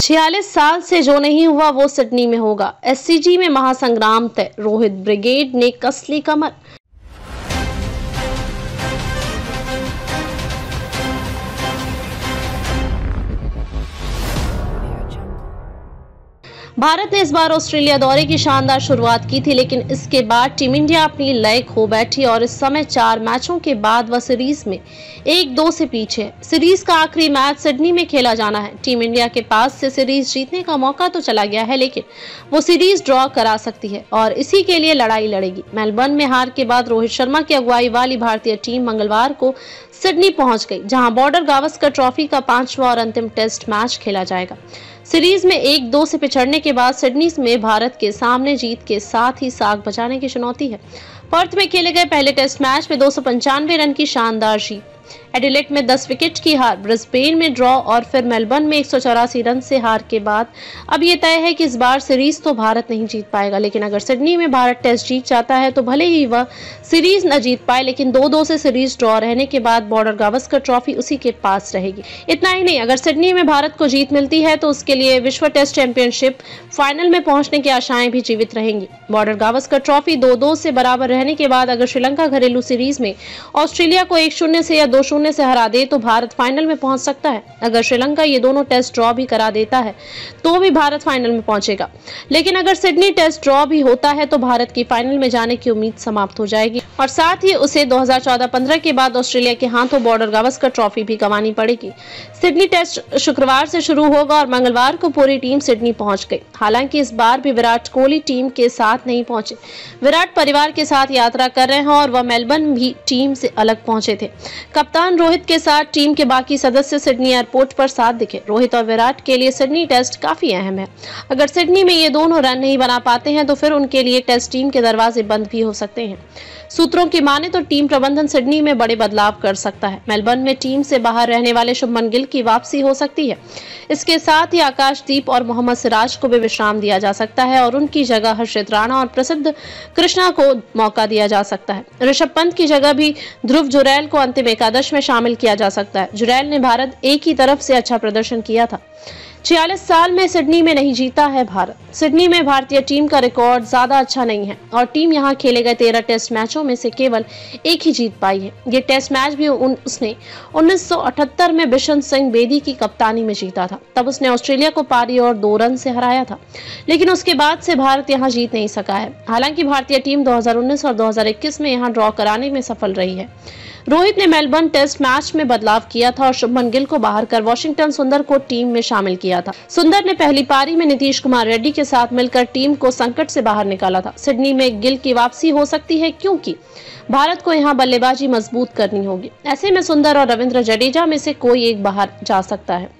46 साल से जो नहीं हुआ वो सिडनी में होगा। एससीजी में महासंग्राम तय, रोहित ब्रिगेड ने कस ली कमर। भारत ने इस बार ऑस्ट्रेलिया दौरे की शानदार शुरुआत की थी, लेकिन इसके बाद टीम इंडिया अपनी लय खो बैठी और इस समय 4 मैचों के बाद वह सीरीज में 1-2 से पीछे है। सीरीज का आखिरी मैच सिडनी में खेला जाना है। टीम इंडिया के पास से सीरीज जीतने का मौका तो चला गया है, लेकिन वो सीरीज ड्रॉ करा सकती है और इसी के लिए लड़ाई लड़ेगी। मेलबर्न में हार के बाद रोहित शर्मा की अगुवाई वाली भारतीय टीम मंगलवार को सिडनी पहुंच गई, जहां बॉर्डर गावस्कर ट्रॉफी का 5वां और अंतिम टेस्ट मैच खेला जाएगा। सीरीज में 1-2 से पिछड़ने के बाद सिडनी में भारत के सामने जीत के साथ ही साख बचाने की चुनौती है। पर्थ में खेले गए पहले टेस्ट मैच में 295 रन की शानदार जीत, एडिलेड में 10 विकेट की हार, ब्रिस्बेन में ड्रॉ और फिर मेलबर्न में 184 रन से हार के बाद अब ये तय है कि इस बार सीरीज तो भारत नहीं जीत पाएगा। लेकिन अगर सिडनी में भारत टेस्ट जीत जाता है तो भले ही वह सीरीज न जीत पाए, लेकिन 2-2 से सीरीज ड्रॉ रहने के बाद बॉर्डर गावस्कर ट्रॉफी उसी के पास रहेगी। इतना ही नहीं, अगर सिडनी में भारत को जीत मिलती है तो उसके लिए विश्व टेस्ट चैंपियनशिप फाइनल में पहुंचने की आशाएं भी जीवित रहेंगी। बॉर्डर गावस्कर ट्रॉफी 2-2 से बराबर रहने के बाद अगर श्रीलंका घरेलू सीरीज में ऑस्ट्रेलिया को 1-0 से या 2-0 से हरा दे तो भारत फाइनल में पहुंच सकता है। अगर श्रीलंका ये दोनों टेस्ट ड्रॉ भी करा देता है तो भी भारत फाइनल में पहुंचेगा। लेकिन अगर सिडनी टेस्ट ड्रॉ भी होता है तो भारत की फाइनल में जाने की उम्मीद समाप्त हो जाएगी और साथ ही उसे 2014-15 के बाद ऑस्ट्रेलिया के हाथों बॉर्डर गावस्कर ट्रॉफी भी गंवानी पड़ेगी। सिडनी टेस्ट शुक्रवार से शुरू होगा और मंगलवार को पूरी टीम सिडनी पहुंच गई। हालांकि इस बार भी विराट कोहली टीम के साथ नहीं पहुंचे। विराट परिवार के साथ यात्रा कर रहे हैं और वह मेलबर्न भी टीम से अलग पहुंचे थे। कप्तान रोहित के साथ टीम के बाकी सदस्य सिडनी एयरपोर्ट पर साथ दिखे। रोहित और विराट के लिए सिडनी टेस्ट काफी अहम है। अगर सिडनी में ये दोनों रन नहीं बना पाते हैं तो फिर उनके लिए टेस्ट टीम के दरवाजे बंद भी हो सकते हैं। सूत्रों की माने तो टीम प्रबंधन सिडनी में बड़े बदलाव कर सकता है। मेलबर्न में टीम से बाहर रहने वाले शुभमन गिल की वापसी हो सकती है। इसके साथ ही आकाशदीप और मोहम्मद सिराज को भी विश्राम दिया जा सकता है और उनकी जगह हर्षित राणा और प्रसिद्ध कृष्णा को मौका दिया जा सकता है। ऋषभ पंत की जगह भी ध्रुव जुरैल को अंतिम एकादश में शामिल किया जा सकता है। जुरैल ने भारत एक ही तरफ से अच्छा प्रदर्शन किया था। 46 साल में सिडनी में नहीं जीता है भारत। सिडनी में भारतीय टीम का रिकॉर्ड ज्यादा अच्छा नहीं है और टीम यहां खेले गए 13 टेस्ट मैचों में से केवल एक ही जीत पाई है। ये टेस्ट मैच भी उसने 1978 में बिशन सिंह बेदी की कप्तानी में जीता था। तब उसने ऑस्ट्रेलिया को पारी और 2 रन से हराया था, लेकिन उसके बाद से भारत यहां जीत नहीं सका है। हालांकि भारतीय टीम 2019 और 2021 में यहां ड्रॉ कराने में सफल रही है। रोहित ने मेलबर्न टेस्ट मैच में बदलाव किया था और शुभमन गिल को बाहर कर वॉशिंगटन सुंदर को टीम में शामिल किया था। सुंदर ने पहली पारी में नीतीश कुमार रेड्डी के साथ मिलकर टीम को संकट से बाहर निकाला था। सिडनी में गिल की वापसी हो सकती है क्योंकि भारत को यहां बल्लेबाजी मजबूत करनी होगी। ऐसे में सुंदर और रविंद्र जडेजा में से कोई एक बाहर जा सकता है।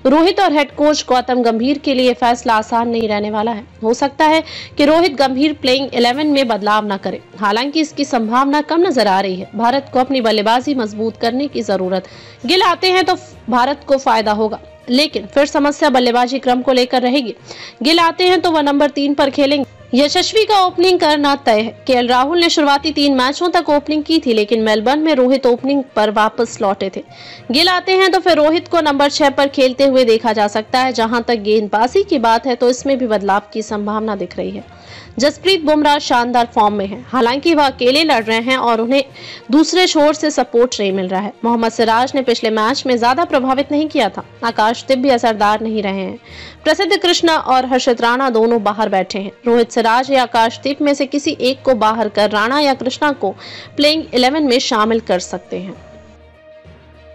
रोहित और हेड कोच गौतम गंभीर के लिए फैसला आसान नहीं रहने वाला है। हो सकता है कि रोहित गंभीर प्लेइंग 11 में बदलाव न करे। हालांकि इसकी संभावना कम नजर आ रही है। भारत को अपनी बल्लेबाजी मजबूत करने की जरूरत। गिल आते हैं तो भारत को फायदा होगा, लेकिन फिर समस्या बल्लेबाजी क्रम को लेकर रहेगी। गिल आते हैं तो वह नंबर 3 पर खेलेंगे। यशस्वी का ओपनिंग करना तय है। केएल राहुल ने शुरुआती 3 मैचों तक ओपनिंग की थी, लेकिन मेलबर्न में रोहित ओपनिंग पर वापस लौटे थे। गिल आते हैं तो फिर रोहित को नंबर 6 पर खेलते हुए देखा जा सकता है। जहां तक गेंदबाजी की बात है तो इसमें भी बदलाव की संभावना दिख रही है। जसप्रीत बुमराह शानदार फॉर्म में है। हालांकि वह अकेले लड़ रहे हैं और उन्हें दूसरे छोर से सपोर्ट नहीं मिल रहा है। मोहम्मद सिराज ने पिछले मैच में ज्यादा प्रभावित नहीं किया था। आकाशदीप भी असरदार नहीं रहे हैं। प्रसिद्ध कृष्णा और हर्षित राणा दोनों बाहर बैठे हैं। रोहित, सिराज या आकाशदीप में से किसी एक को बाहर कर राणा या कृष्णा को प्लेइंग 11 में शामिल कर सकते हैं।